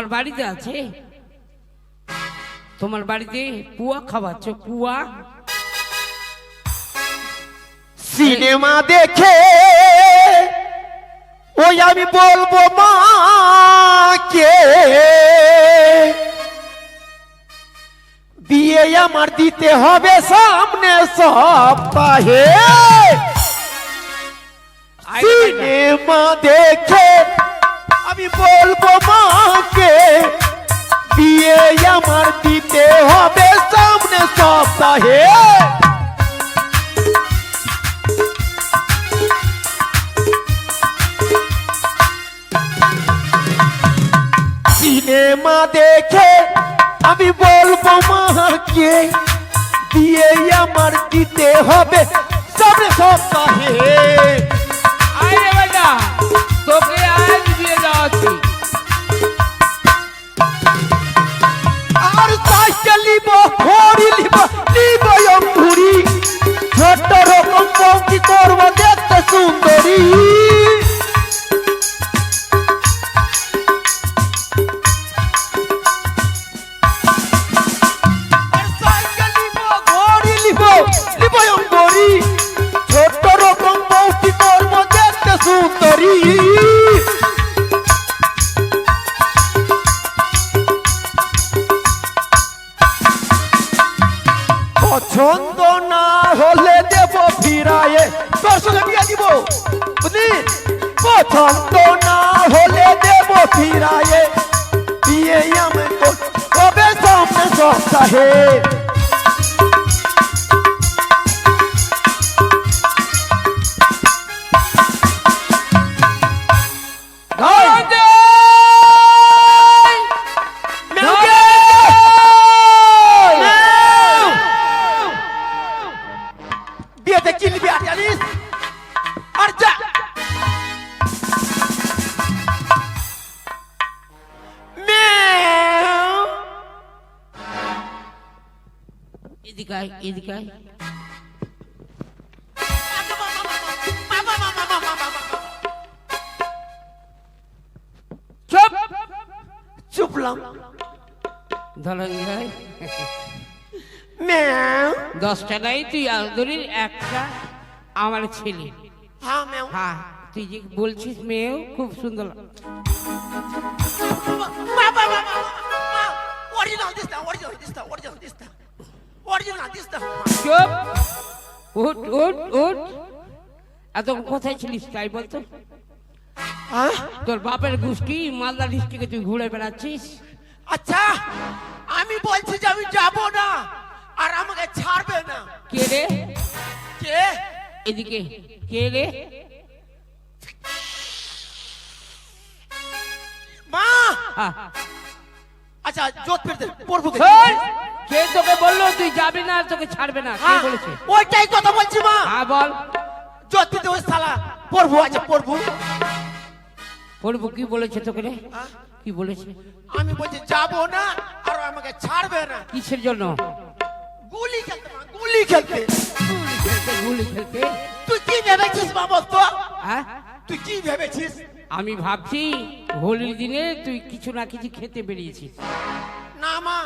আমার বাড়িতে আছে, তোমার বাড়িতে পুয়া খাওয়াচ্ছ, পুয়া। সিনেমা দেখে ওই আমি বলবো মাকে বিয়ে আমার দিতে হবে সামনে সপ্তাহে। সিনেমা দেখে আমি বলবো মাকে বিয়ে আমার দিতে হবে সামনে সপ্তাহে। সিনেমা দেখে আমি বলবো মাকে বিয়ে আমার দিতে হবে সামনে সপ্তাহে। আরে বেটা, তোকে আজ বিয়ে যাচ্ছি। আর সাইকেল লিব, ঘড়ি লিব, লিব অঙ্গুরি, ছোট্ট রকম বৌকি করবো দেখতে সুন্দরী। ছোট্ট রকম বৌকি করবো দেখতে সুন্দরী। পছন্দ না হলে দেব ফিরায়ে, তোর সঙ্গে বিয়ে দিব বুঝলি। পছন্দ না হলে দেব ফিরায়ে, বিয়ে আমি তবে সামনে সপ্তাহে। বিয়েতে কি নিবি আর জানিস? আর যা এদিকে আয়, এদিকে আয়। চুপ চুপলাম। ধনঞ্জয়, ম্যাও 10টা নাই, তুই আদরির একটা আমার ছেলে। হ্যাঁ ম্যাও। হ্যাঁ, তুই যে বলছিস মেয়েও খুব সুন্দর। চুপ, উঠ উঠ উঠ। এত কোথায় ছিলিস তাই বলতো? তোর বাপের গোষ্ঠী মালদা ডিস্ট্রিক্টে তুই ঘুরে বেড়াচ্ছিস। আচ্ছা, আমি বলছি যে আমি যাব না আর আমাকে ছাড়বে না। কে রে? কে? এদিকে কে রে? মা। হ্যাঁ। আচ্ছা, জোত পেতে পড়বো। শোন, কে তোকে বললো তুই যাবি না, তোকে ছাড়বে না? কে বলেছে? ওইটাই কথা বলছি মা। হ্যাঁ বল। জোত পেতে ওই শালা পড়বো। আচ্ছা পড়বো। পড়বো কি বলেছে তোকে রে? কি বলেছে? আমি বলছি যাব না আর আমাকে ছাড়বে না। কিসের জন্য? গুলি খেলতে মা, গুলি খেলতে। গুলি খেলতে, গুলি খেলতে? তুই কি ভেবেছিস মা বলতো? হ্যাঁ, তুই কি ভেবেছিস? আমি ভাবছি হোলির দিনে তুই কিছু না কিছু খেতে বেরিয়েছিস। না মা,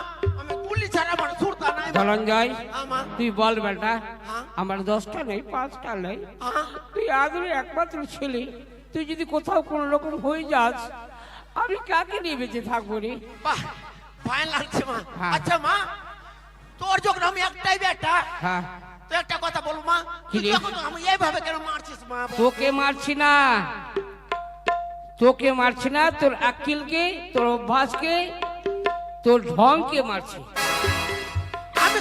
আমি গুলি ছাড়া আমার সুরতা নাই। ধনঞ্জয়, আমা তুই বল বেটা, হ্যাঁ? আমার 10টা নেই, 5টা নেই, হ্যাঁ? তুই আদরে একমাত্র ছেলে, তুই যদি কোথাও কোনো রকম হয়ে যাস, আমি কাকে নিয়ে বেঁচে থাকবো রে? বাহ, ফাইন লাগছে মা। হ্যাঁ। আচ্ছা মা, তোর যখন আমি একটাই বেটা, হ্যাঁ, তুই একটা কথা বল মা, কি তুই রে? যখন আমি এইভাবে কেন মারছিস মা? তোকে মারছি না, তোকে মারছি না, তোর আক্কেলকে, তোর অভ্যাসকে, তোর ঢংকে মারছি। আমি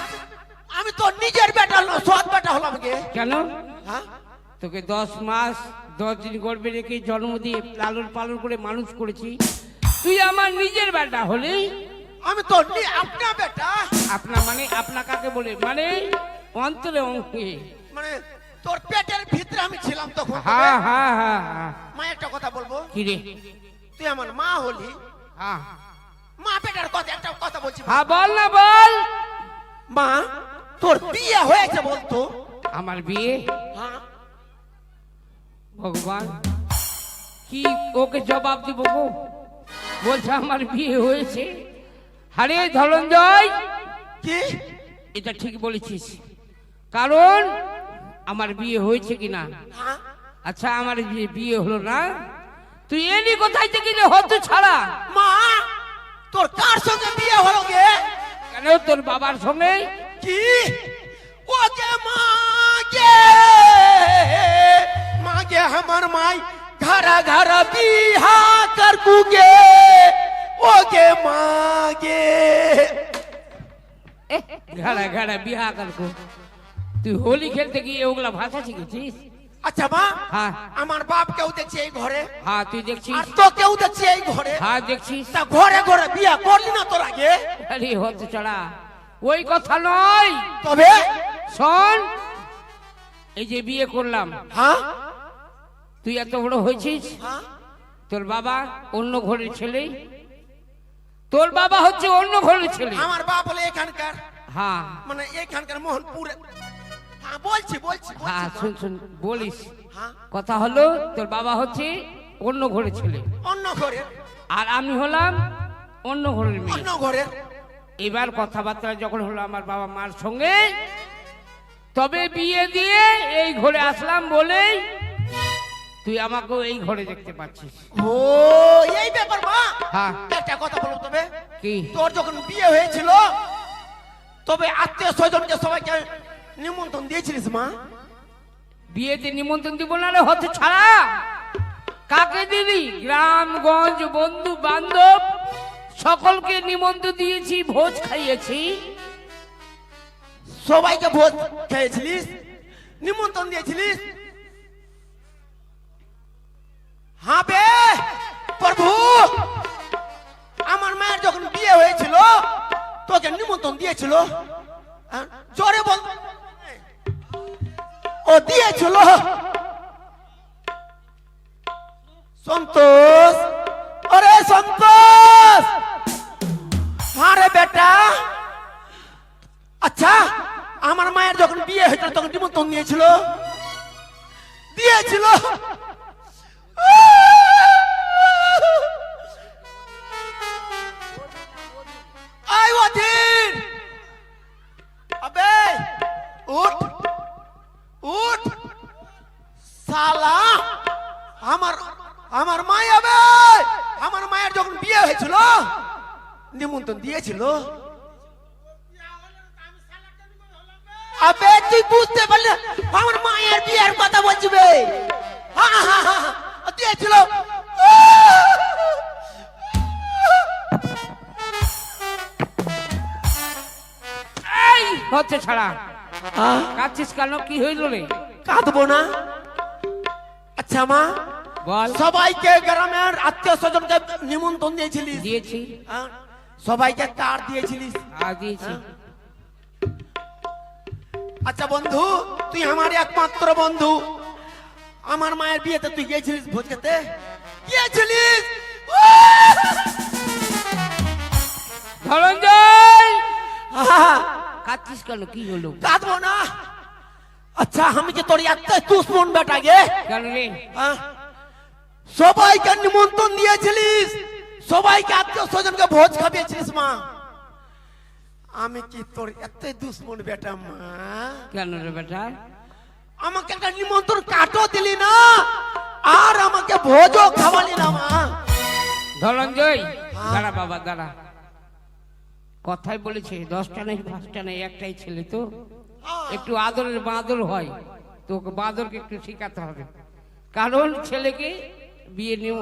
আমি তোর নিজের বেটা হলো, সৎ বেটা হলাম কে? কেন? হ্যাঁ? তোকে 10 মাস 10 দিন গর্ভে রেখে জন্ম দিয়ে লালন পালন করে মানুষ করেছি, তুই আমার নিজের বেটা হলে। আমি তোর আপনার বেটা। আপনা মানে আপনা কাকে বলে? মানে অন্তরে অঙ্কে, মানে তোর পেটের ভিতরে আমি ছিলাম তখন। হ্যাঁ হ্যাঁ হ্যাঁ হ্যাঁ। মা একটা কথা বলবো? কি রে? তুই আমার মা হলি, হ্যাঁ মা পেটের কথা একটা কথা বলছি। হ্যাঁ বল না বল। মা, তোর বিয়ে হয়েছে বলতো? আমার বিয়ে? হ্যাঁ। ভগবান, কি ওকে জবাব দিব গো? বলছে আমার বিয়ে হয়েছে। আরে ধনঞ্জয়, কি এটা ঠিক বলেছিস, কারণ আমার বিয়ে হয়েছে কিনা। হ্যাঁ? আচ্ছা, আমার যে বিয়ে হলো না, তুই এলি কোথায় থেকে রে হতো ছাড়া? মা, তোর কার সঙ্গে বিয়ে হলো গে? কেন, তোর বাবার সঙ্গে। কি ও গে মা গে, মা গে আমার মাই ঘরা ঘরা বিহা कर बुगे ओ गे মা গে। ঘাড়া ঘাড়া বিহা করবো? তুই হোলি খেলতে গিয়ে ওগুলা ভাষা শিখেছিস? আচ্ছা মা, হ্যাঁ আমার বাপ কেউ দেখছি এই ঘরে, হ্যাঁ তুই দেখছিস, আর তো কেউ দেখছি এই ঘরে। হ্যাঁ দেখছিস। তা ঘরে ঘরে বিয়া করলি না তোর আগে? আরে হতে চড়া, ওই কথা নয়। তবে শোন, এই যে বিয়ে করলাম, হ্যাঁ তুই এত বড় হয়েছিস, হ্যাঁ তোর বাবা অন্য ঘরের ছেলে, তোর বাবা হচ্ছে অন্য ঘরের ছেলে। আমার বাপ বলে এখানকার, হ্যাঁ মানে এখানকার মোহনপুরে। হ্যাঁ বলছি বলছি হ্যাঁ, বলছি। শুন শুন বলিস। হ্যাঁ কথা হলো, তোর বাবা হচ্ছে অন্য ঘরের ছেলে, অন্য ঘরে, আর আমি হলাম অন্য ঘরের মেয়ে। অন্য ঘরে। এবার কথাবার্তা যখন হলো আমার বাবা মার সঙ্গে, তবে বিয়ে দিয়ে এই ঘরে আসলাম বলেই তুই আমাকেও এই ঘরে দেখতে পাচ্ছিস। ও এই ব্যাপার মা। হ্যাঁ। একটা কথা বলো তবে, কি? তোর যখন বিয়ে হয়েছিল তবে আত্মীয় স্বজনকে সবাইকে নিমন্ত্রণ দিয়েছিলিস মা? বিয়েতে নিমন্ত্রণ দিব না রে হতে ছাড়া, কাকে দিলি? গ্রামগঞ্জ বন্ধু বান্ধব সকলকে নিমন্ত্রণ দিয়েছি, ভোজ খাইয়েছি। সবাইকে ভোজ খেয়েছিলিস, নিমন্ত্রণ দিয়েছিলিস? হ্যাঁ বে প্রভু, আমার মায়ের যখন বিয়ে হয়েছিল তোকে নিমন্ত্রণ দিয়েছিল? হ্যাঁ? জোরে বল। ও দিয়েছিল। সন্তোষ, আরে সন্তোষ, হ্যাঁ রে বেটা। আচ্ছা, আমার মায়ের যখন বিয়ে হয়েছিল তখন নিমন্ত্রণ দিয়েছিল? দিয়েছিল। আই ওদিন, আবে উঠ উঠ শালা। আমার মায়া বে, আমার মায়ের যখন বিয়ে হয়েছিল নিমন্ত্রণ দিয়েছিল। আবে তুই বুঝতে পারলি না? আমার মায়ের বিয়ের কথা বলছি বে। হ্যাঁ হ্যাঁ হ্যাঁ দিয়েছিল। এই হচ্ছে ছাড়া, কাঁদছিস কেন? কি হইল রে? কাঁদবো না। আচ্ছা মা, বল। সবাইকে গ্রামের আত্মীয় স্বজনকে নিমন্ত্রণ দিয়েছিলিস? দিয়েছি। হ্যাঁ? সবাইকে কার দিয়েছিলিস? দিয়েছি। আচ্ছা বন্ধু, তুই আমার একমাত্র বন্ধু, আমার মায়ের বিয়েতে তুই গিয়েছিলিস ভোজ খেতে? গিয়েছিলিস? ধনঞ্জয়, কাঁদছিস কেন? কি হলো? কাঁদবো না। আচ্ছা, আমি যে তোর একটা দুশ্মন বেটা গে। কেন রে? হ্যাঁ? সবাইকে নিমন্ত্রণ দিয়েছিলিস, সবাইকে আত্মীয় স্বজনকে ভোজ খাবিয়েছিলিস মা। আমি কি তোর এত দুশ্মন বেটা মা? কেন রে বেটা? আমাকে একটা নিমন্ত্রণ কাটও দিলি না, আর আমাকে ভোজও খাওয়ালি না মা। ধনঞ্জয়, দাঁড়া বাবা দাঁড়া। কথাই বলেছে 10টা নেই 5টা নেই, একটাই ছেলে তো, একটু আদরের বাঁদর হয়, তোকে বাঁদরকে একটু শেখাতে হবে, কারণ ছেলেকে বিয়ে নিয়ে।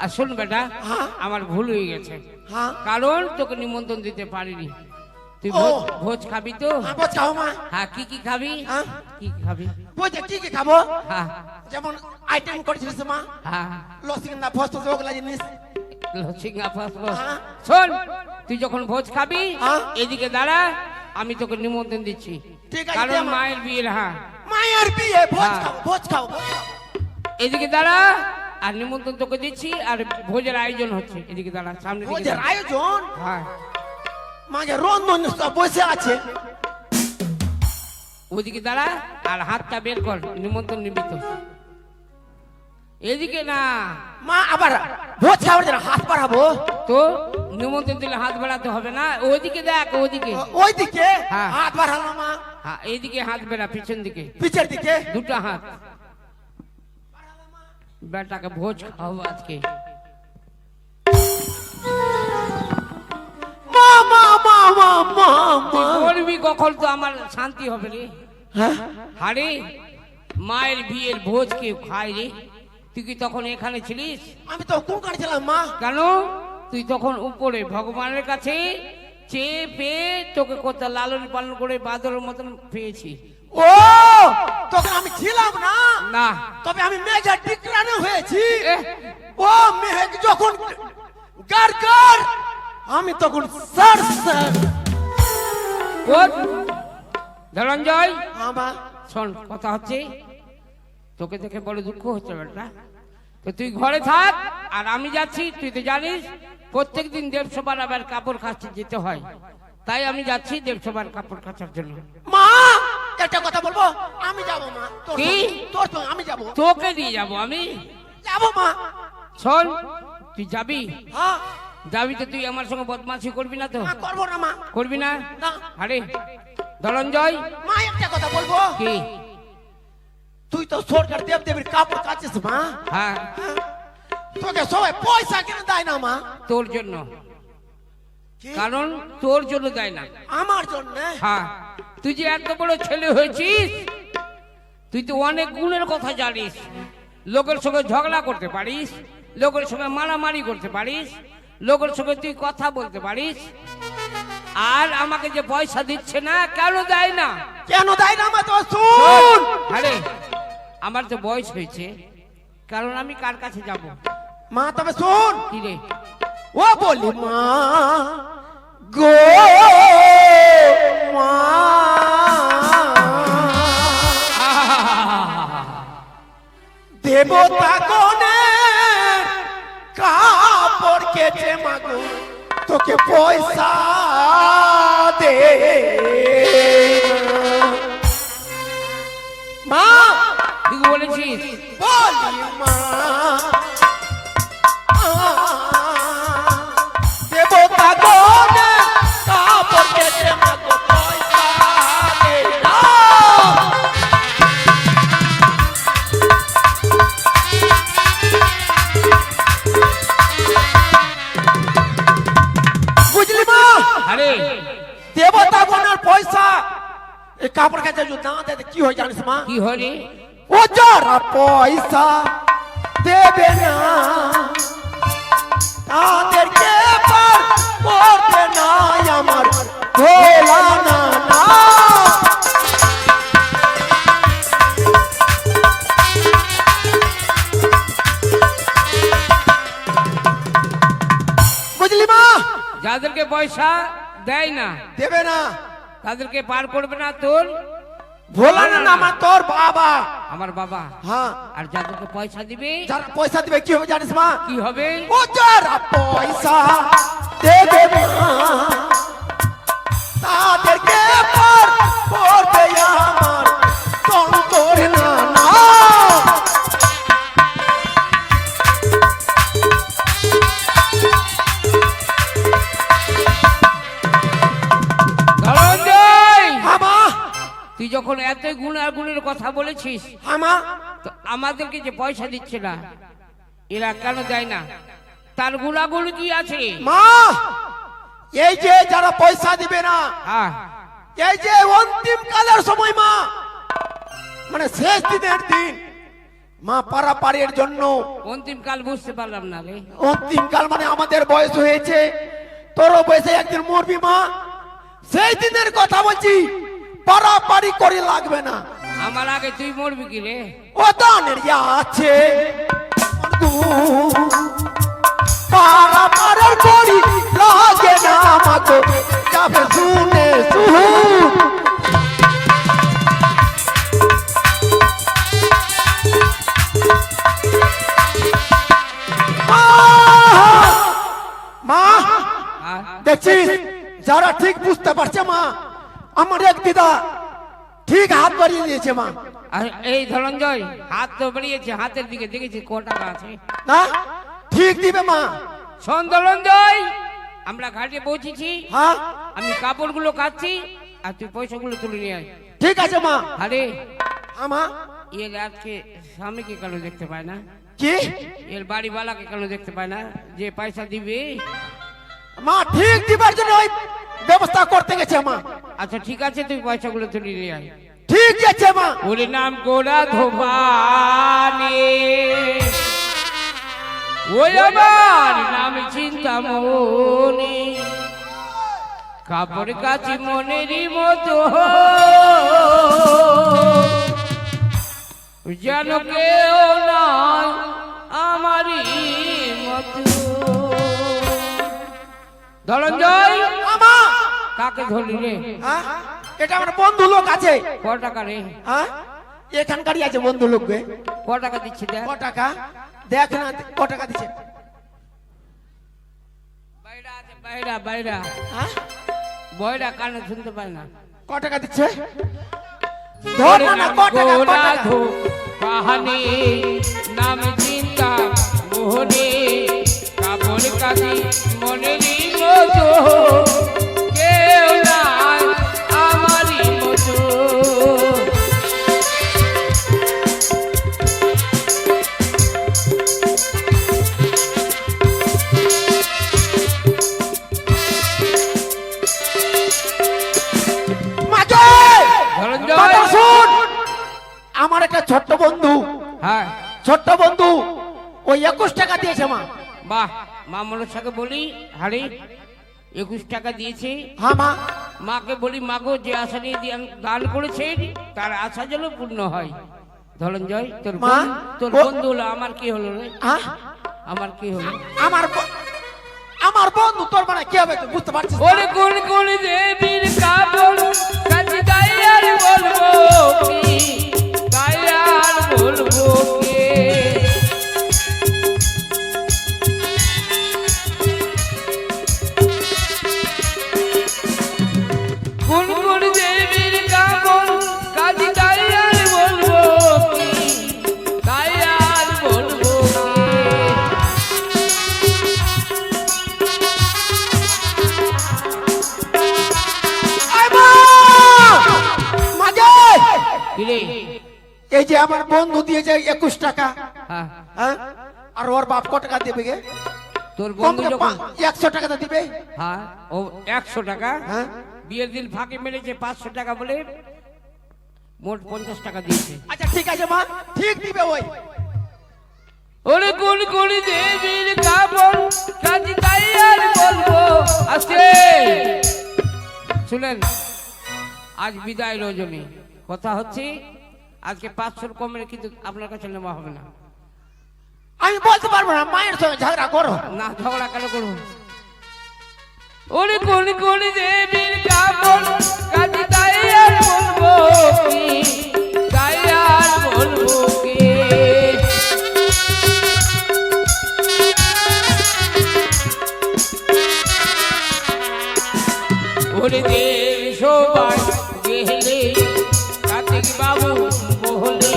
আর শোন বেটা, আমার ভুল হয়ে গেছে, হ্যাঁ কারণ তোকে নিমন্ত্রণ দিতে পারিনি। তুই ও। ভোজ খাবি তো? হ্যাঁ, ভোজ খাও মা। হ্যাঁ, কি কি খাবি? হ্যাঁ? কি কি খাবি? ভোজে কি কি খাবো? হ্যাঁ যেমন আইটেম করেছিলিস মা, হ্যাঁ, লসিন্দা ফস্ত ওগুলা জিনিস। হ্যাঁ। শোন, তুই যখন ভোজ খাবি হ্যাঁ? এদিকে দাঁড়া, আমি তোকে নিমন্ত্রণ দিচ্ছি, ঠিক আছে, কারণ দে আমার। মায়ের বিয়ের। হ্যাঁ, মায়ের বিয়ে, ভোজ হ্যাঁ। খাও ভোজ খাও ভোজ খাও। এদিকে দাঁড়া, আর নিমন্ত্রণ তোকে দিচ্ছি, আর ভোজের আয়োজন হচ্ছে, এদিকে দাঁড়া, সামনে দিকে ভোজের দাঁড়া। আয়োজন? হ্যাঁ, মাঝে রন্ধন সব বসে আছে। ওদিকে দাঁড়া, আর হাতটা বের কর, নিমন্ত্রণ নিবি তো। এদিকে না, মা আবার ভোজ খাওয়ার জন্য হাত বাড়াবো। তো নিমন্ত্রণ দিলে হাত বাড়াতে হবে না? ওইদিকে দেখ, ওইদিকে। ওইদিকে হ্যাঁ। হাত বাড়ালো মা। হ্যাঁ, এইদিকে হাত বেড়া, পিছন দিকে, পিছের দিকে দুটো হাত। বেটাকে ভোজ খাওয়াবো আজকে। মা মা মা মা মা মা। বলবি কখন তো আমার শান্তি হবে রে। হ্যাঁ আরে মায়ের বিয়ের ভোজ কেউ খায় রে? তুই কি তখন এখানে ছিলিস? আমি তো কোন ছিলাম মা। কেন? তুই তখন উপরে ভগবানের কাছে চেয়ে পেয়ে তোকে কত লালন পালন করে বাদরের মতন পেয়েছি। ও তখন আমি ছিলাম না। না, তবে আমি মেঘা ডিক্রানে হয়েছি। এহ, ও মেঘ যখন গার গার, আমি তখন স্যার স্যার। ওঠ। ধনঞ্জয়, আমা শোন, কথা হচ্ছে, তোকে দেখে বড় দুঃখ হচ্ছে বেটা। তো তুই ঘরে থাক, আর আমি যাচ্ছি। তুই তো জানিস প্রত্যেকদিন 150 বার আবার কাপড় কাচতে যেতে হয়, তাই আমি যাচ্ছি 150 বার কাপড় কাচার জন্য। মা একটা কথা বলবো, আমি যাব মা। কি? তোর তো আমি যাব। তোকে নিয়ে যাব আমি? যাব মা। শোন, তুই যাবি? হ্যাঁ যাবি তো তুই আমার সঙ্গে বদমাশি করবি না তো? মা, করবো না মা। করবি না? না আরে ধনঞ্জয়, মা একটা কথা বলবো। কি? তুই তো সরকার দেব দেবীর কাপড় কাচিস মা। হ্যাঁ, তোকে সবাই পয়সা কেন দেয় না মা? তোর জন্য। কি? কারণ তোর জন্য দেয় না। আমার জন্য। হ্যাঁ, তুই যে এত বড় ছেলে হয়েছিস, তুই তো অনেক গুণের কথা জানিস। লোকের সঙ্গে ঝগড়া করতে পারিস, লোকের সঙ্গে মারামারি করতে পারিস, লোকের সঙ্গে তুই কথা বলতে পারিস। আর আমাকে যে পয়সা দিচ্ছে না, কেন দেয় না? কেন দেয় না মা? তো শুন। আরে আমার তো বয়স হয়েছে, কারণ আমি কার কাছে যাব? মা তবে শুন। কি রে? ও বলি মা গো মা। দেবতা গনে কাপড় কেচে মাগো, তোকে পয়সা দে মা। ঠিক বলেছিস। বলি মা দেবতা গনে কাপড় কেচে মাগো, পয়সা দে না। বুঝলি মা? আরে দেবতা গণের পয়সা এই কাপড় কাচে যদি না দেয় কি হয় জানিস মা? কি হরে? ও যারা পয়সা দেবে না তাদেরকে পার করবে না আমার ভোলা না না। বুঝলি মা? যাদেরকে পয়সা দেয় না, দেবে না, তাদেরকে পার করবে না তোর ভোলা না না আমার তোর বাবা। আমার বাবা। হ্যাঁ, আর যাদেরকে পয়সা দিবে যারা পয়সা দিবে কি হবে জানিস মা? কি হবে? ও যারা পয়সা দেবে না তাদেরকে পার করবে আমার তন্তর না না। ধনঞ্জয়, হামা তুই যখন এত গুণের কথা বলেছিস, হামা তো আমাদেরকে যে পয়সা দিচ্ছে না, এরা কেন দেয় না? তার গুণাগুণ কি আছে? মা এই যে যারা পয়সা দিবে না, হ্যাঁ, এই যে অন্তিম কালের সময় মা, মানে শেষ দিনের দিন মা, পারাপারের জন্য অন্তিম কাল বুঝতে পারলাম না রে। অন্তিম কাল মানে আমাদের বয়স হয়েছে, তোরও বয়সে একদিন মরবি মা, সেই দিনের কথা বলছি। পারাপারি করে লাগবে না। আমার আগে তুই মরবি কি রে? ও দানের ইয়া আছে পারাপারের করি লাগে না মাগো, যাবে শুনে শুন। মা হ্যাঁ? দেখছিস, যারা ঠিক বুঝতে পারছে মা, আমার এক দিদা ঠিক হাত বাড়িয়ে দিয়েছে মা। আর এই ধনঞ্জয় হাত তো বেরিয়েছে, হাতের দিকে দেখেছি ক টাকা আছে। না ঠিক দিবে মা। শোন ধনঞ্জয়, আমরা ঘাটে পৌঁছেছি, হ্যাঁ আমি কাপড়গুলো কাচ্ছি আর তুই পয়সাগুলো তুলে নিয়ে আয়। ঠিক আছে মা। আরে আমা এর আজকে স্বামীকে কেন দেখতে পায় না, কি এর বাড়িওয়ালাকে কেন দেখতে পায় না, যে পয়সা দিবে? মা ঠিক দিবার জন্য ওই ব্যবস্থা করতে গেছে মা। আচ্ছা ঠিক আছে, তুই পয়সাগুলো তুলে নিয়ে আয়। ঠিক আছে মা। ওরে নাম গোড়া ধোবানে, ওই আমার নাম চিন্তামণি, কাপড় কাচি মনেরই মতো, যেন কেউ নয় আমারই মতো। ধনঞ্জয়, আমা কাকে ধরলি রে? হ্যাঁ এটা আমার বন্ধু লোক আছে। ক টাকা রে? হ্যাঁ এখানকারই আছে বন্ধু লোককে। ক টাকা দিচ্ছে দেখ? ক টাকা দেখ না, ক টাকা দিচ্ছে? বাইরা আছে, বাইরা বাইরা, হ্যাঁ বয়রা কানে শুনতে পায় না। ক টাকা দিচ্ছে? ধর না, ক টাকা, ক টাকা? কাহানি নাম চিন্তা মোহনে, কাপড় কাচি মনেরই মতো, কেউ নাই আমারই মতো। কথা শুন, আমার একটা ছোট্ট বন্ধু, হ্যাঁ ছোট্ট বন্ধু ওই 21 টাকা দিয়েছে মা। বাহ, মা মনসাকে বলি হারি 21 টাকা দিয়েছে। হ্যাঁ মা। মাকে বলি মাগো, যে আশা নিয়ে দান করেছেন তার আশা যেন পূর্ণ হয়। ধনঞ্জয়, তোর মা, তোর ও- বন্ধু হলো, আমার কি হলো রে? হ্যাঁ আমার কি হলো? আমার বন্ধু তোর মানে কি হবে তুই বুঝতে পারছিস না? ওরে কোন কোন দেবীর কাপড় কাজী গাই আর বলবো কি, গাই আর বলবো কে? কোন কোন দেবীর কাপড় কাজী গাই আর বলবো কি, গাই আর বলবো কে? আয় মা! মাঝে! কিরে? এই যে আমার বন্ধু দিয়েছে 21 টাকা, হ্যাঁ, হ্যাঁ আর ওর বাপ ক টাকা দেবে গে? তোর বন্ধু কমকে যখন 100 টাকা তো দিবে। হ্যাঁ ও 100 টাকা হ্যাঁ বিয়ের দিন ফাঁকি মেরেছে, 500 টাকা বলে মোট 50 টাকা দিয়েছে। আচ্ছা ঠিক আছে মা, ঠিক দিবে ওই। ওরে কোন কোন দেবীর কাপড় কাজী তাই আর বলবো আছে। শুনেন, আজ বিদায় রজনী, কথা হচ্ছে আজকে 500 কমের কিন্তু আপনার কাছে নেওয়া হবে না। আমি বলতে পারবো না, মায়ের সঙ্গে ঝগড়া করো না, ঝগড়া কেন করবো? ওরে কোন কোন দেবীর কাপড় কাজী তাই আর বলবো কি, তাই আর বলবো কি? ওরে দেব সবাই গেলে কার্তিক বাবু বলে,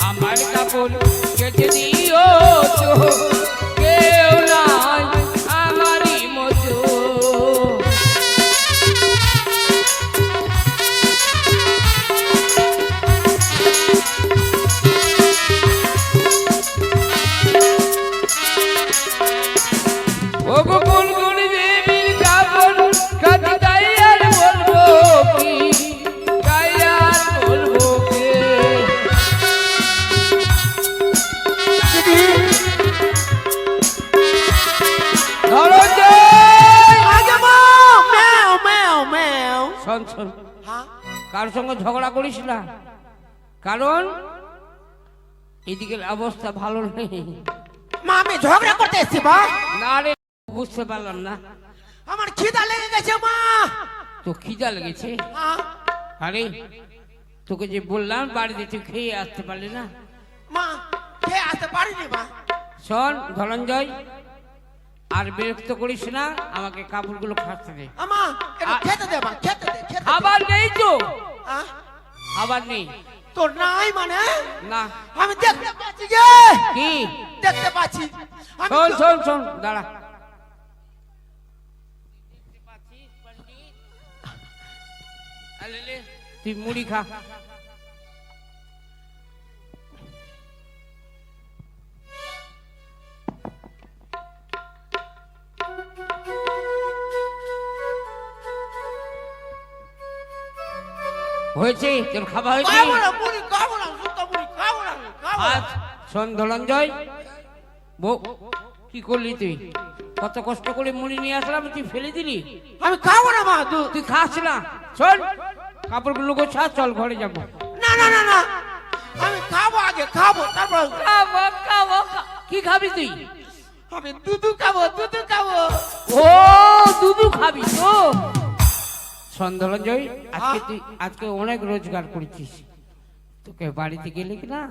আমার কাপড় কেটে দিও তো, কেউ নাই আমারই মতো। ও গো কোন কোন দেবীর কাপড় কাজী তাই আর বলবো কি, তাই আর বলবো কে? দিদি। ধনঞ্জয়! আগে মা, ম্যাও ম্যাও ম্যাও। শোন শোন, হ্যাঁ কার সঙ্গে ঝগড়া করিস না, কারণ এদিকে অবস্থা ভালো নেই। মা আমি ঝগড়া করতে এসেছি মা। না রে, বুঝতে পারলাম না। আমার খিদা লেগে গেছে মা। তো খিদা লেগেছে? হ্যাঁ, আরে তোকে যে বললাম বাড়িতে তুই খেয়ে আসতে পারলি না। মা খেয়ে আসতে পারিনি মা। শোন ধনঞ্জয়, আর বিরক্ত করিস না, আমাকে কাপড়গুলো খাটতে দে। আমা একটু খেতে দে মা, খেতে দে, খেতে দে। খাবার নেই তো, হ্যাঁ? খাবার নেই, তোর নাই মানে না আমি দেখতে পাচ্ছি গে, কি দেখতে পাচ্ছি আমি শোন শোন শোন দাঁড়া তুই মুড়ি খা। হয়েছে তোর খাওয়া হয়েছে? খাবো না মুড়ি, খাবো না শুদ্ধ মুড়ি, খাবো না, খাবো না। আজ শোন ধনঞ্জয়, বউ কি করলি তুই? কত কষ্ট করে মুড়ি নিয়ে আসলাম, তুই ফেলে দিলি। আমি খাবো না মা, তুই খাস না। শোন কাপড়গুলো গোছা, চল ঘরে যাবো। না না না না, আমি খাবো, আগে খাবো তারপর খাবো খাবো কি খাবি তুই? আমি দুধু খাবো, দুধু খাবো। ও দুধু খাবি তো? শোন ধনঞ্জয়, আজকে তুই আজকে অনেক রোজগার করেছিস, তোকে বাড়িতে গেলে কি না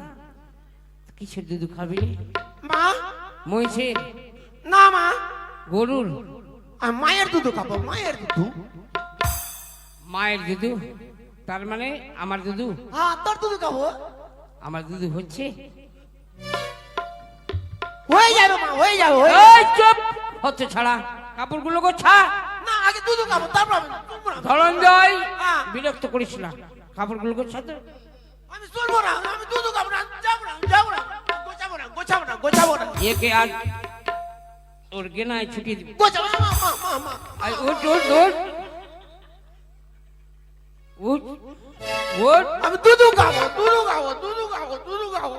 কিসের দুধু খাবি? মা মহিষের না মা, গরুর? আমি মায়ের দুধু খাবো, মায়ের দুধু। মায়ের দুধু? তার মানে আমার দুধু? হ্যাঁ তোর দুধু খাবো। আমার দুধু হচ্ছে? হয়ে যাবে মা, হয়ে যাবে, এই চুপ হচ্ছে ছাড়া, কাপড়গুলো গোছা। না আগে দুধু খাবো তারপর আমি শুনবো না। ধনঞ্জয় হ্যাঁ। বিরক্ত করিস না, কাপড়গুলো গোছা তো। আমি শুনবো না, আমি দুধু খাবো না, যাবো না, যাবো না, গোছাবো না, গোছাবো না, গোছাবো না, একে আজ ওর গেনায় ছুটি দিবি। গোছাবো না, মা মা মা মা। আই উঠ উঠ উঠ উঠ উঠ। আমি দুধু খাবো, দুধু খাবো, দুধু খাবো, দুধু খাবো।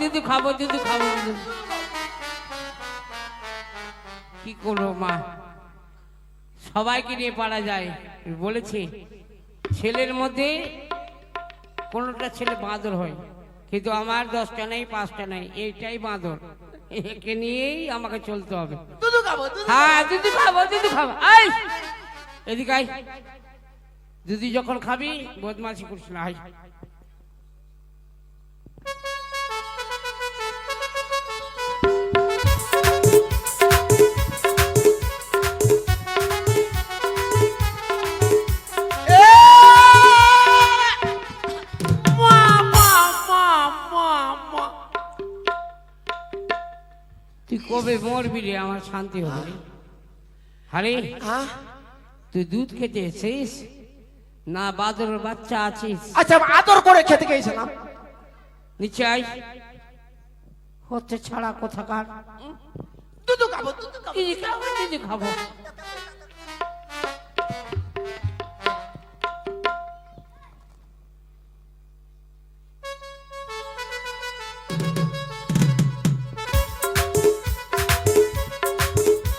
দুধু খাবো, দুধু খাবো, দুধু। কি করবো মা, সবাইকে নিয়ে পারা যায়। বলেছি ছেলের মধ্যে কোনোটা ছেলে বাঁদর হয়, কিন্তু আমার 10টা নেই 5টা নেই, এইটাই বাঁদর। একে নিয়েই আমাকে চলতে হবে। দুধু খাবো, দুধু। হ্যাঁ দুধু খাবো, দুধু খাবো। আই এদিকে আই, দুধু যখন খাবি বদমাশি করিস না। আই মা মা মা মা মা। তুই কবে মরবি রে, আমার শান্তি হবে রে। আরে হ্যাঁ তুই দুধ খেতে এসেছিস না বাদরের বাচ্চা আছিস? আচ্ছা আদর করে খেতে গেছিলাম। নিচে আই, হচ্ছে ছাড়া কোথাকার। দুধু খাবো, দুধু খাবো। কি খাবো, দুধু খাবো।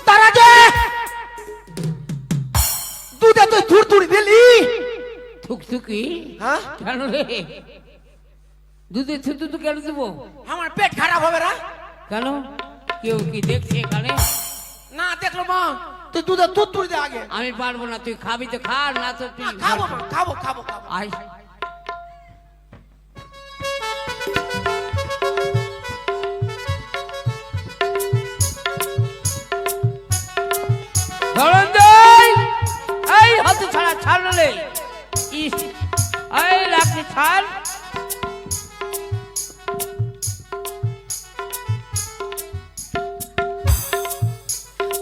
তারা যে দুধে তুই ধুর ধুর দিলি। থুকথুকি? হ্যাঁ কেন রে, দুধে থুতু কেন দেবো? আমার পেট খারাপ হবে না? কেন, কেউ কি দেখছে এখানে? না দেখলো মা, তুই দুধে দুধ তুই দে আগে। আমি পারবো না, তুই খাবি তো খা, না তো তুই খাবো মা, খাবো খাবো খাবো। আয়। ধনঞ্জয়, এই হাতে ছাড়া, ছাড় না রে। ইস, এই লাঠি ছাড়।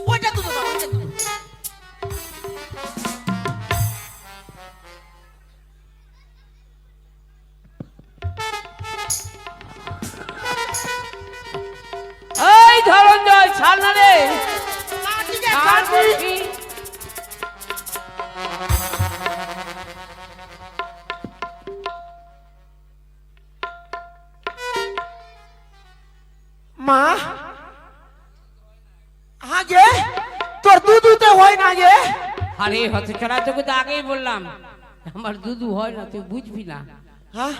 ওইটা দুধ দাও, ওইটা দুধ। এই ধনঞ্জয়, ছাড় না রে। না, ঠিক আছে, ছাড় ছাড়বি। বলছি। মা আগে তোর দুধ উতে হয় না গে। আরে হতে ছাড়া, তোকে তো আগেই বললাম আমার দুধু হয় না, তুই বুঝবি না। হ্যাঁ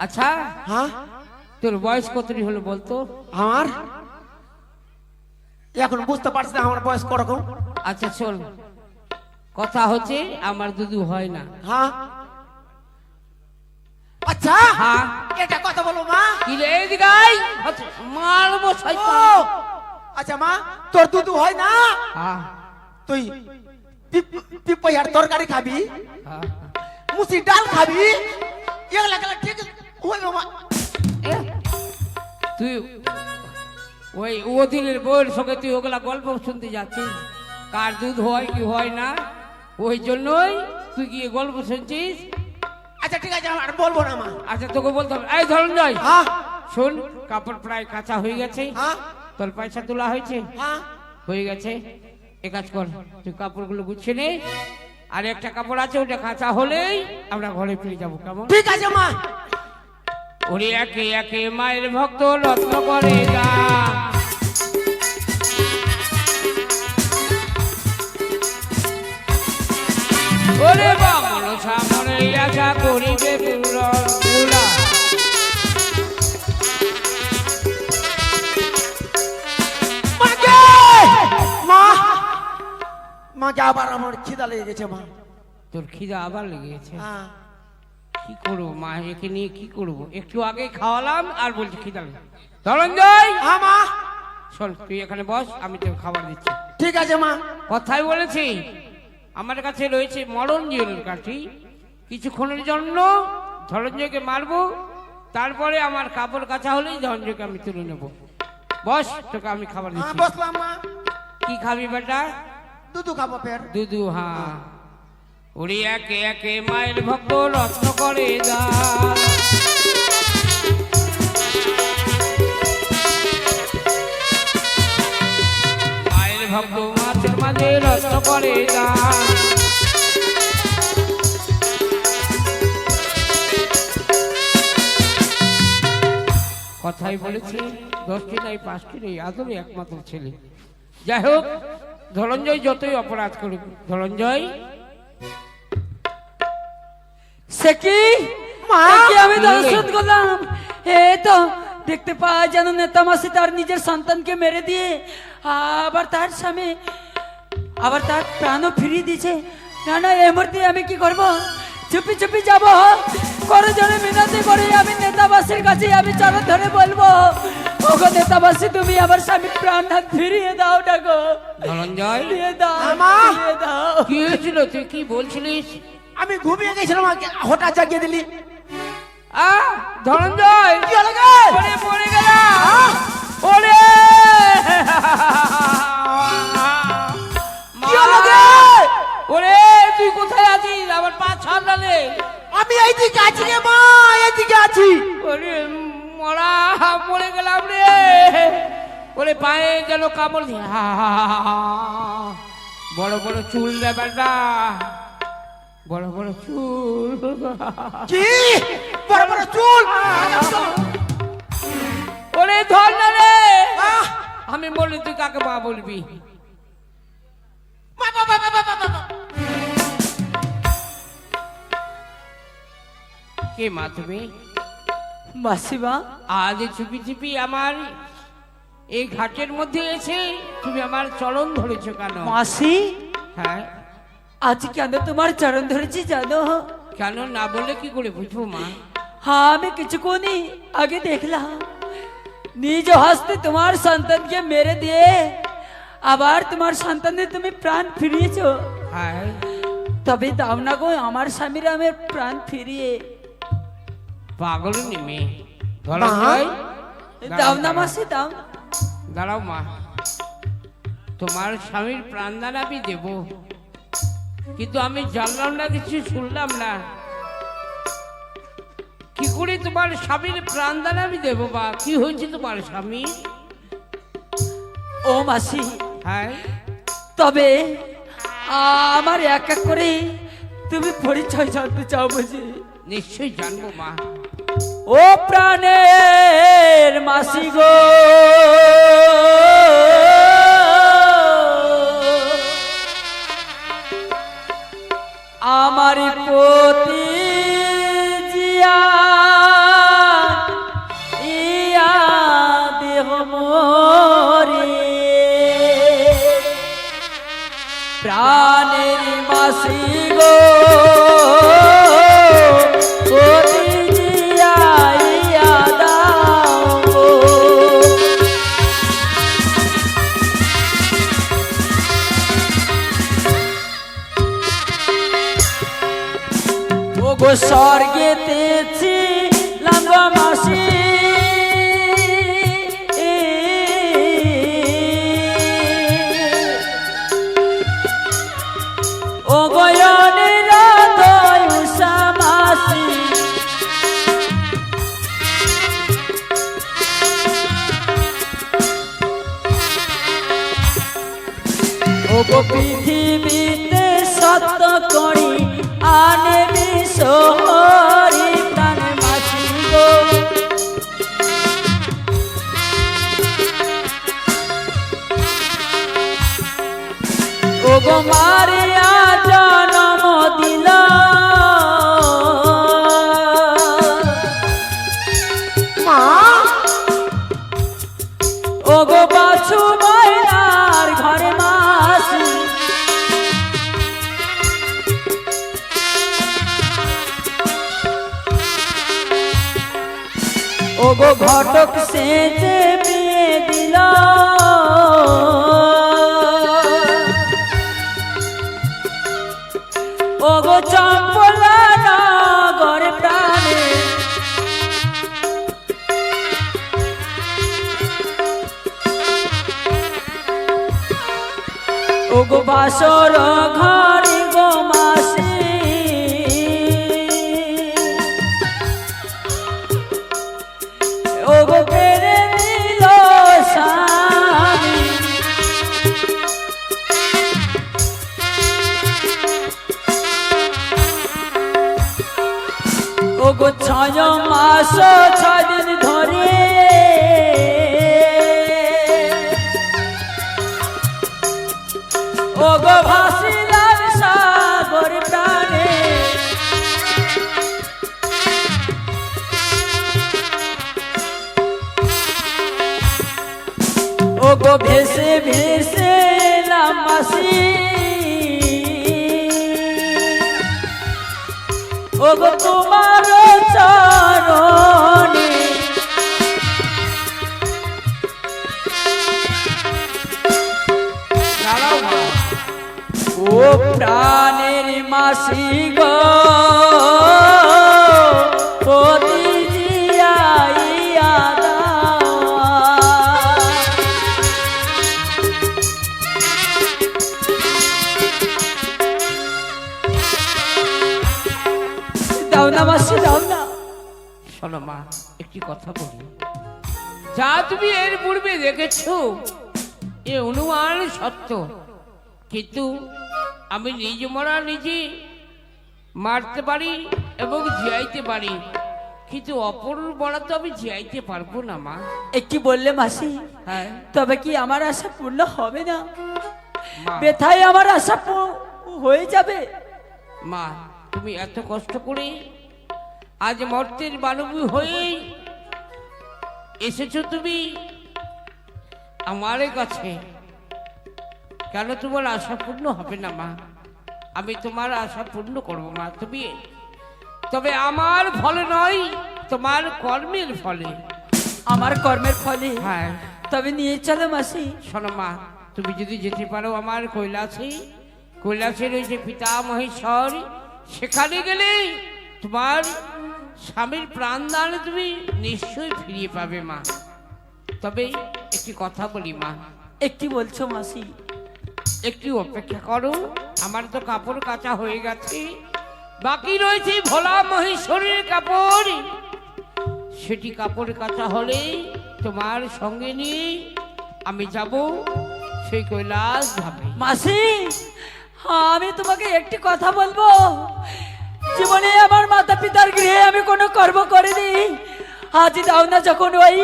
আচ্ছা হ্যাঁ তোর বয়স কতটি হলো বলতো? আমার এখন বুঝতে পারছি না আমার বয়স করকম। আচ্ছা শোন, কথা হচ্ছে আমার দুধু হয় না। হ্যাঁ আচ্ছা হ্যাঁ। এটা কথা বলো মা। কি রে, এদিকে আয়। হতে, মারবো ও, শয়তান। আচ্ছা মা তোর দুধ হয় না, হ্যাঁ, তুই পিপাইয়ার তরকারি খাবি, হ্যাঁ। মুসি ডাল খাবি, এগুলা গেলা ঠিক ওই বাবা এ, তুই ওই ওদিনের বউয়ের সঙ্গে তুই ওগুলা গল্প শুনতে যাচ্ছিস, কার দুধ হয় কি হয় না, ওই জন্যই তুই গিয়ে গল্প শুনছিস। আচ্ছা ঠিক আছে আর বলবো না মা। আচ্ছা তোকে বলতে হবে, এই ধনঞ্জয় হ্যাঁ শোন, কাপড় প্রায় কাঁচা হয়ে গেছে, হ্যাঁ তোর পয়সা তোলা হয়েছে, হ্যাঁ হয়ে গেছে। এ কাজ কর, তুই কাপড়গুলো গুছিয়ে নে, আর একটা কাপড় আছে ওটা কাঁচা হলেই আমরা ঘরে ফিরে যাবো, কেমন? ঠিক আছে মা। ওরে একে একে মায়ের ভক্ত রত্ন করে গান, ওরে বামন সামনে আশা করিবে পুরা, মাকে! মা মা যা আবার আমার খিদা লেগে গেছে মা। তোর খিদা আবার লেগে গেছে? হ্যাঁ কি করবো মা, একে নিয়ে কি করবো? একটু আগে খাওয়ালাম আর বলছি খিদা লেগে। ধনঞ্জয় হ্যাঁ মা। শোন, তুই এখানে বস, আমি তোকে খাবার দিচ্ছি। ঠিক আছে মা। কথাই বলেছি, আমার কাছে রয়েছে মরণ জীবনের কাঠি, কিছুক্ষণের জন্য ধনঞ্জয়কে মারবো, তারপরে আমার কাপড় কাঁচা হলেই ধনঞ্জয়কে আমি তুলে নেবো। বস, তোকে আমি খাবার হ্যাঁ দিচ্ছি। বসলাম মা। কি খাবি বেটা? দুধু খাবো ফের। দুধু, হ্যাঁ। ওরে একে একে মায়ের ভক্ত রত্ন করে দান, মায়ের ভক্ত মাছের মাঝে রত্ন করে দান। কথাই বলেছি, 10টি নাই 5টি নেই, আদরে একমাত্র ছেলে। যাই হোক, ধনঞ্জয় যতই অপরাধ করুক, ধনঞ্জয় সে কি মা! এ কি আমি দর্শন করলাম? এ তো দেখতে পাওয়া যেন নেতা মাসি তার নিজের সন্তানকে মেরে দিয়ে আবার তার স্বামী আবার তার প্রাণও ফিরিয়ে দিয়েছে। না না, এই মুহূর্তে আমি কি করব? চুপি চুপি যাব, করে জনে মিনতি করে আমি নেতাবাসীর কাছে আমি চরণ ধরে বলবো, ওগো নেতাবাসী, তুমি আমার স্বামীর প্রাণ ফিরিয়ে দাও না গো, ধনঞ্জয় দিয়ে দাও, মা! দিয়ে দাও। কি হয়েছিল? তুই কি বলছিলিস? আমি ঘুমিয়ে গেছিলাম, আমাকে হঠাৎ জাগিয়ে দিলি। ধনঞ্জয় কি হলো গে? ওরে পড়ে গেলাম, ওরে কি হলো গে? ওরে তুই কোথায় আছিস? আমার পা ছাড়লালে। আমি এইদিকে আছি রে মা, এইদিকে আছি। ওরে মরা, পড়ে গেলাম রে। ওরে পায়ে গেল কামড় দিয়ে, বড় বড় চুল রে বেটা, বড় বড় চুল। কি বড় বড় চুল? ওরে ধর না রে। আহ! আমি বললি তুই কাকে মা বলবি? মা, মা, মা, মা, মা, মা, মা। কে মা তুমি? মাসিমা, আজ চুপি চুপি আমার এই ঘাটের মধ্যে এসে তুমি আমার চরণ ধরেছো কেন? মাসি, হ্যাঁ, আজ কেন তোমার চরণ ধরেছি জানো? কেন না বলে কি করে বুঝবো মা? হ্যাঁ, আমি কিছুক্ষণই আগে দেখলাম নিজ হস্তে তোমার সন্তানকে মেরে দিয়ে আবার তোমার সন্তানের তুমি প্রাণ ফিরিয়েছো। হ্যাঁ, তবে দাও না গো আমার স্বামীর আমার প্রাণ ফিরিয়ে। পাগল নেমে ধনঞ্জয়, দাও না মাসি, দাও। দাঁড়াও মা, তোমার স্বামীর প্রাণদান আমি দেব, কিন্তু আমি জানলাম না, কিছু শুনলাম না, কি করে তোমার স্বামীর প্রাণদান আমি দেবো? বা কি হয়েছে তোমার স্বামী? ও মাসি, হ্যাঁ, তবে আমার এক এক করে তুমি পরিচয় জানতে চাও বুঝি? নিশ্চয়ই জানবো মা। ও প্রাণের মাসি গো, আমার প্রতি জিয়া ইয়া দেহ মোরে, প্রাণের মাসি গো, প্রতি জিয়া ইয়া দাও গো। ও ওগো ঘটক সেজে বিয়ে দিল ওগো চম্পলা নগর প্রাণে ওগো বাসর ঘরে গো মাসি ওগো কেড়ে নিল স্বামী ওগো 6 মাস 6 দিন ধরে ওগো ভাসিলাম সাগর প্রাণে ওগো ভেসে ভেসে এলাম মাসি ওগো তোমার চরণে দাঁড়াও মা। ও প্রাণের মাসি গো পতি জিয়াইয়া দাও না মাসি দাও না। শোনো মা, একটি কথা বলি। যা তুমি এর পূর্বে দেখেছো এ অনুমান সত্য, কিন্তু আমি নিজ মরা নিজে মারতে পারি এবং জিয়াইতে পারি, কিন্তু অপর মরা তো আমি জিয়াইতে পারবো না মা। একটি বললে মাসি, হ্যাঁ তবে কি আমার আশা পূর্ণ হবে না? মা, ব্যথায় আমার আশা হয়ে যাবে। মা তুমি এত কষ্ট করে আজ মর্তের মানবী হয়ে এসেছো তুমি আমার কাছে, কেন তোমার আশা পূর্ণ হবে না মা? আমি তোমার আশা পূর্ণ করবো মা। তুমি তবে আমার ফলে নয়, তোমার কর্মের ফলে। আমার কর্মের ফলে? হ্যাঁ। তবে নিয়ে চলো মাসি। শোনো মা, তুমি যদি যেতে পারো আমার কৈলাসে রয়েছে পিতা মহেশ্বর, সেখানে গেলে তোমার স্বামীর প্রাণদান তুমি নিশ্চয়ই ফিরিয়ে পাবে মা। তবে একটি কথা বলি মা। একটি বলছো মাসি? একটু অপেক্ষা করো, আমার তো কাপড় কাচা হয়ে গেছে, বাকি রয়েছে ভোলা মহেশ্বরের কাপড়। সেটি কাপড় কাচা হলে তোমার সঙ্গে নিয়ে আমি যাব সেই কৈলাস ধামে। মাসি, আমি তোমাকে একটি কথা বলবো। জীবনে আমার মাতা পিতার গৃহে আমি কোনো কর্ম করিনি। আজ দাও না, যখন ওই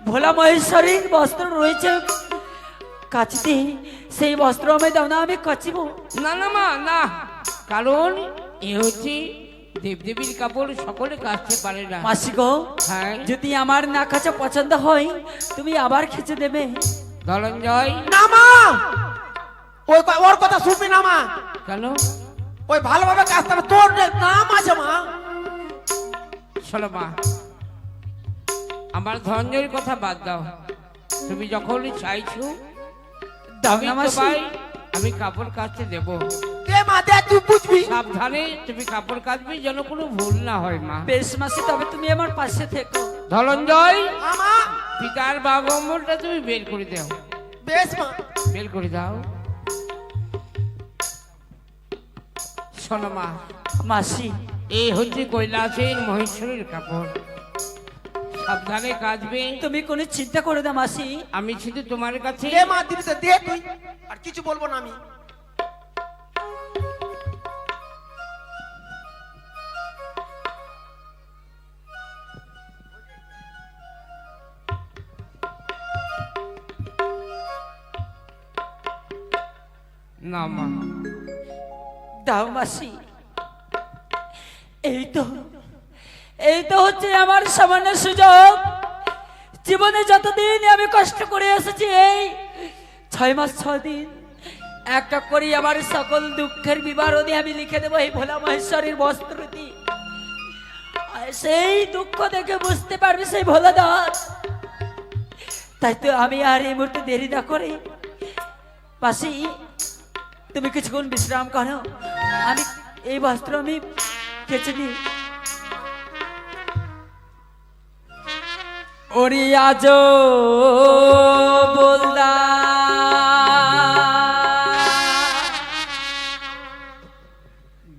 ভোলা মহেশ্বরীর বস্ত্র রয়েছে কাচিতে, সেই বস্ত্র আমি দাও না, আমি কাচিব। না না মা, না, কারণ এ হচ্ছে দেবদেবীর কাপড়, সকলে কাচতে পারে না। মাসি গো, হ্যাঁ যদি আমার না কাচা পছন্দ হয় তুমি আবার খেচে দেবে। ধনঞ্জয়। না মা, ওর কথা শুনবি না মা। কেন? ওই ভালোভাবে কাজতে হবে, তোর নাম আছে মা। শোনো মা, আমার ধনঞ্জয়ের কথা বাদ দাও। তুমি যখন চাইছো দাও আমি না মাসি। তোমায় আমি কাপড় কাচতে দেবো। দে মা, দে, তুই বুঝবি। সাবধানে তুমি কাপড় কাচবি, যেন কোনো ভুল না হয় মা। বেশ মাসি, তবে তুমি আমার পাশে থেকো। ধনঞ্জয়, আমা, পিতার বাগম্বরটা তুমি বের করে দাও, বেশ মা। বের করে দাও। শোনো মা, মাসি, এই হচ্ছে কৈলাসের মহেশ্বরের কাপড়, সাবধানে কাচবে। তুমি কোনো চিন্তা করে দাও মাসি। আমি শুধু তোমার কাছে দে মা, দিবি তো দে তুই, আর কিছু বলবো না আমি। না মা, দাও মাসি। এই তো হচ্ছে আমার সামান্য সুযোগ। জীবনে যতদিন আমি কষ্ট করে এসেছি, এই 6 মাস 6 দিন একটা করে আমার সকল দুঃখের বিবরণী আমি লিখে দেবো এই ভোলা মহেশ্বরীর বস্ত্র দিয়ে। আর সেই দুঃখ দেখে বুঝতে পারবে সেই ভোলাদাস। তাই তো আমি আর এই মুহূর্তে দেরি না করে পাশি তুমি কিছুক্ষণ বিশ্রাম করো, আমি এই বস্ত্র আমি কেচে নিই। ওরে আজ বলদা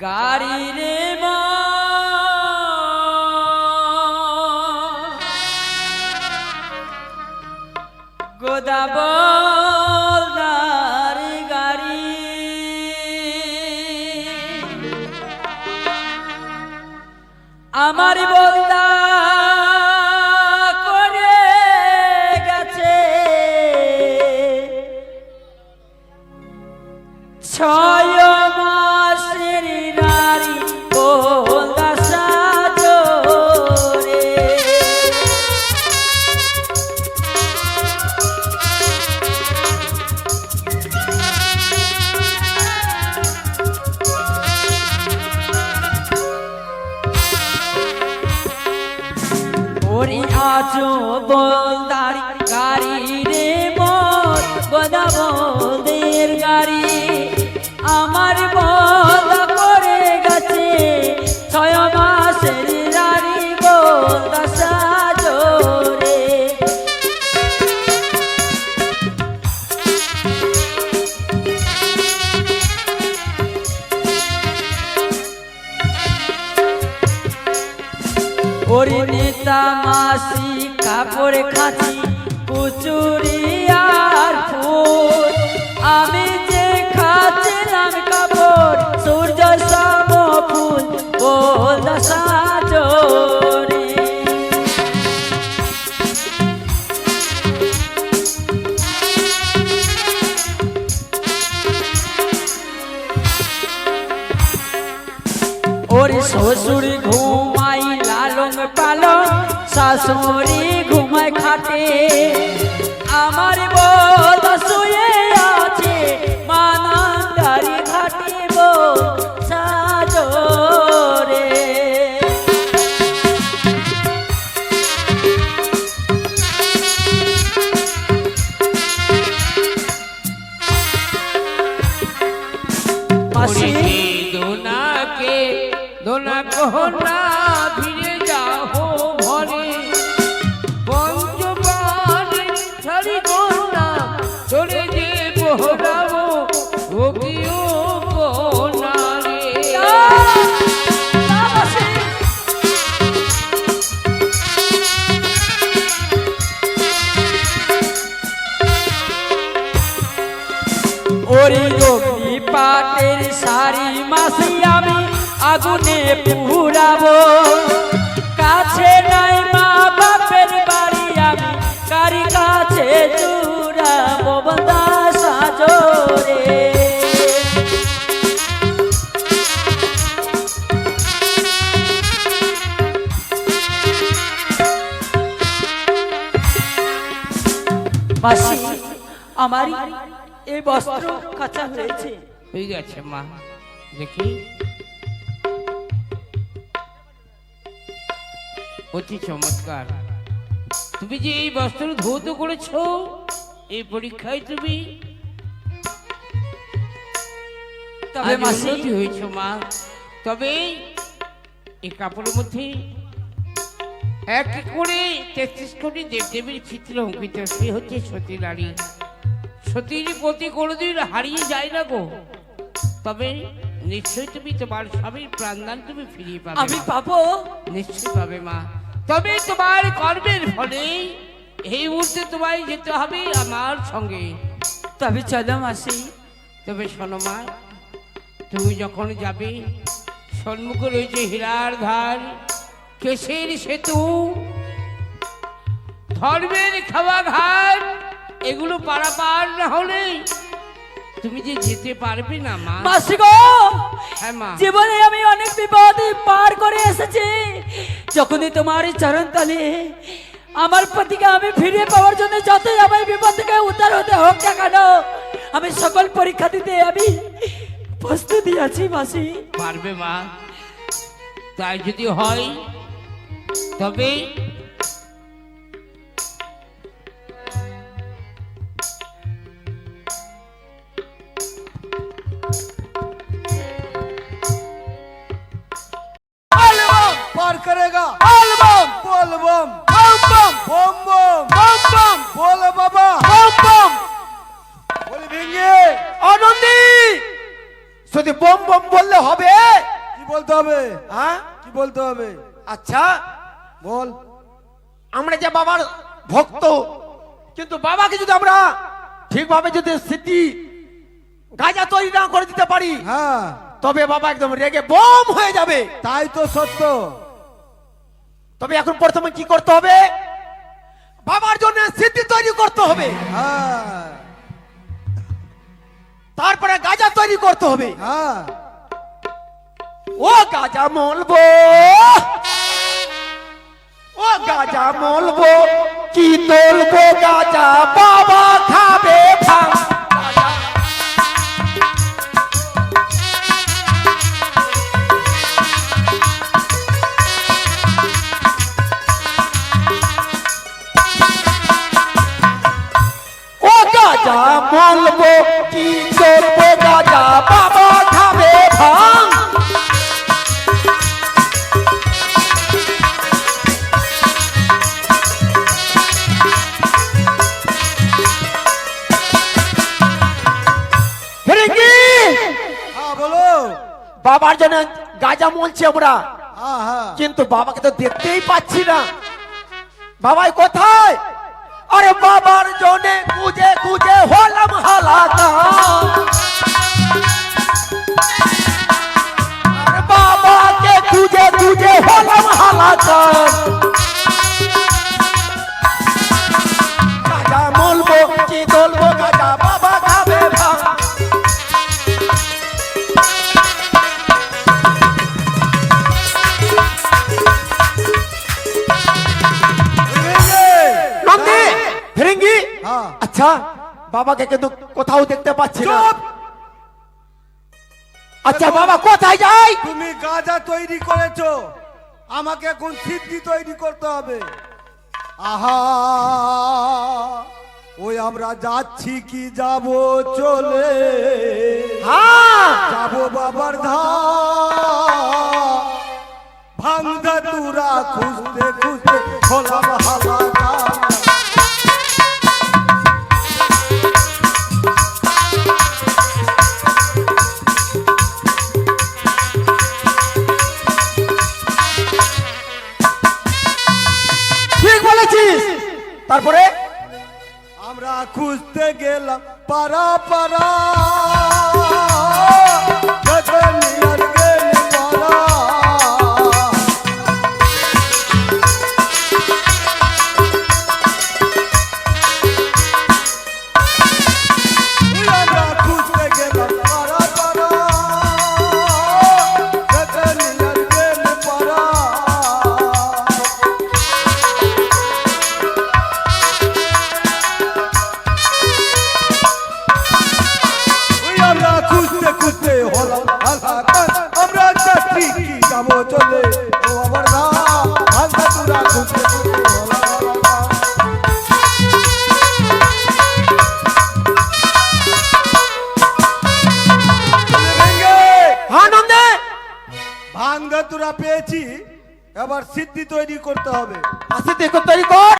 গাড়ি রে মা গোদাবলদার গাড়ি আমার বলদা করে গেছে 6 মাসের নারী বলদা সাজরে। ওরে আজ বলদার গাড়ি রে মোর গোদাবলদের গাড়ি আমার বলদা করে গেছে 6 মাসের নারী বলদা সাজরে। ওরে নেতা মাসি কাপড় খাচি কুচুরি আর ফুল আমি যে খাচ্ছিলাম কাপড় সূর্য সম ফুল বলদা সাজরে। ওরে শ্বশুর ঘুমাই লালন পালন শাশুড়ি ঘুমায় খাটে আমার বলদা শুয়ে আছে মানান্দারি ঘাটিব সাজরে। মাসি দোনাকে দোনা কহনা ভিড়ে যাও ভরে পঞ্চবার ছাড়ি কন্যা চলে যে বহরাবো ভোগিও কন্যা রে। ওরে অগ্নি পাটের শাড়ি মাসি আমি আগুনে পুরাবো কাছে নাই মা বাপের বাড়ি আমি কারি কাছে চুরাবো বলদা সাজরে। মাসি আমার এই বস্ত্র কাঁচা হয়েছে। হয়ে গেছে মা, দেখি অতি চমৎকার। তুমি যে এই বস্ত্র ধৌত করেছো এই পরীক্ষায় তুমি তবে মাসি উন্নতি হয়েছো মা। তবে এই কাপড়ের মধ্যে এক করে 33 কোটি দেবদেবীর চিত্র অঙ্কিত। সে হচ্ছে সতী নারী। সতীর প্রতি কোনোদিন হারিয়ে যায় না গো। তবে নিশ্চয়ই তুমি তোমার স্বামীর প্রাণদান তুমি ফিরিয়ে পাবে। আমি পাবো, নিশ্চয়ই পাবে মা। তবে তোমার কর্মের ফলে এই মুহূর্তে তোমায় যেতে হবে আমার সঙ্গে। তবে চলো মাসি। তবে শোনো মা, তুমি যখন যাবে সম্মুখে রয়েছে হীরার ধার, কেশের সেতু, ধর্মের খাওয়া ঘাট, এগুলো পারাপার না হলে তুমি যে যেতে পারবে না মা। মাসি গো, হ্যাঁ মা। জীবনে আমি অনেক বিপদ পার করে এসেছি। যখনই তোমার চরণ তলে আমার পতিকে আমি ফিরে পাওয়ার জন্য যতই আমার বিপদ থেকে উদ্ধার হতে হোক না কেন, আমি সকল পরীক্ষা দিতে আমি প্রস্তুতি আছি মাসি। পারবে মা। তাই যদি হয় তবে पार करेगा बम बोल बम बम बम बम बम बम बोल बाबा बम बम बोले भेंगे আনন্দি শুধু বম বম বললে হবে? কি বলতে হবে হ্যাঁ কি বলতে হবে আচ্ছা, বল আমরা যে বাবার ভক্ত, কিন্তু বাবাকে যদি আমরা ঠিকভাবে যদি সিদ্ধি গাঁজা তৈরি না করে দিতে পারি, হ্যাঁ তবে বাবা একদম রেগে বোম হয়ে যাবে। তাই তো সত্য তবে এখন প্রথমে কি করতে হবে? বাবার জন্য সিদ্ধি তৈরি করতে হবে, হ্যাঁ তারপরে গাঁজা তৈরি করতে হবে। হ্যাঁ ও গাঁজা মলবো, ও গাঁজা মলবো, কি তোলবো গাঁজা, বাবা খাবে ভাঙ। ও গাঁজা মলবো, কি তোলবো গাঁজা, বাবা খাবে ভাঙ। ফিরিঙ্গি, হ্যাঁ বলো বাবার জন্য গাঁজা মলছি আমরা, হ্যাঁ হ্যাঁ কিন্তু বাবাকে তো দেখতেই পাচ্ছি না। বাবাই কোথায়? আরে বাবার জন্য খুঁজে খুঁজে হলাম হালাকা। আরে বাবাকে খুঁজে খুঁজে হলাম হালাকা। গাঁজা মলবো, কি বলবো গাঁজা, বাবা খাবে ভাঙ। भेंगे নন্দী, ফিরিঙ্গি, হ্যাঁ আচ্ছা বাবাকে কিন্তু কোথাও দেখতে পাচ্ছি না। চুপ! আচ্ছা বাবা কোথায় যাই? তুমি গাঁজা তৈরি করেছো, আমাকে এখন সিদ্ধি তৈরি করতে হবে। আহা ওই আমরা যাচ্ছি কি যাব চলে, হ্যাঁ যাব বাবার ধাম, ভাঙা তুরা খুঁজতে খুঁজতে হলাম হালাকা। ঠিক বলেছিস। তারপরে আমরা খুঁজতে গেলাম পারা পারা, গগনিয়ার গেলি পারা। আমরা খুঁজতে গেলাম পারা পারা, গগনিয়ার গেলি পারা। ওই আমরা খুঁজতে খুঁজতে হলাম হালাকান, আমরা যাচ্ছি কি যাব চলে, ও আমার ধাম, ভাঙা তুরা খুঁজতে খুঁজতে হলাম হালাকান। ভেঙে আনন্দে ভাঙ্গা তুরা পেয়েছি, এবার সিদ্ধি তৈরি করতে হবে। আসি দেখো তৈরি কর।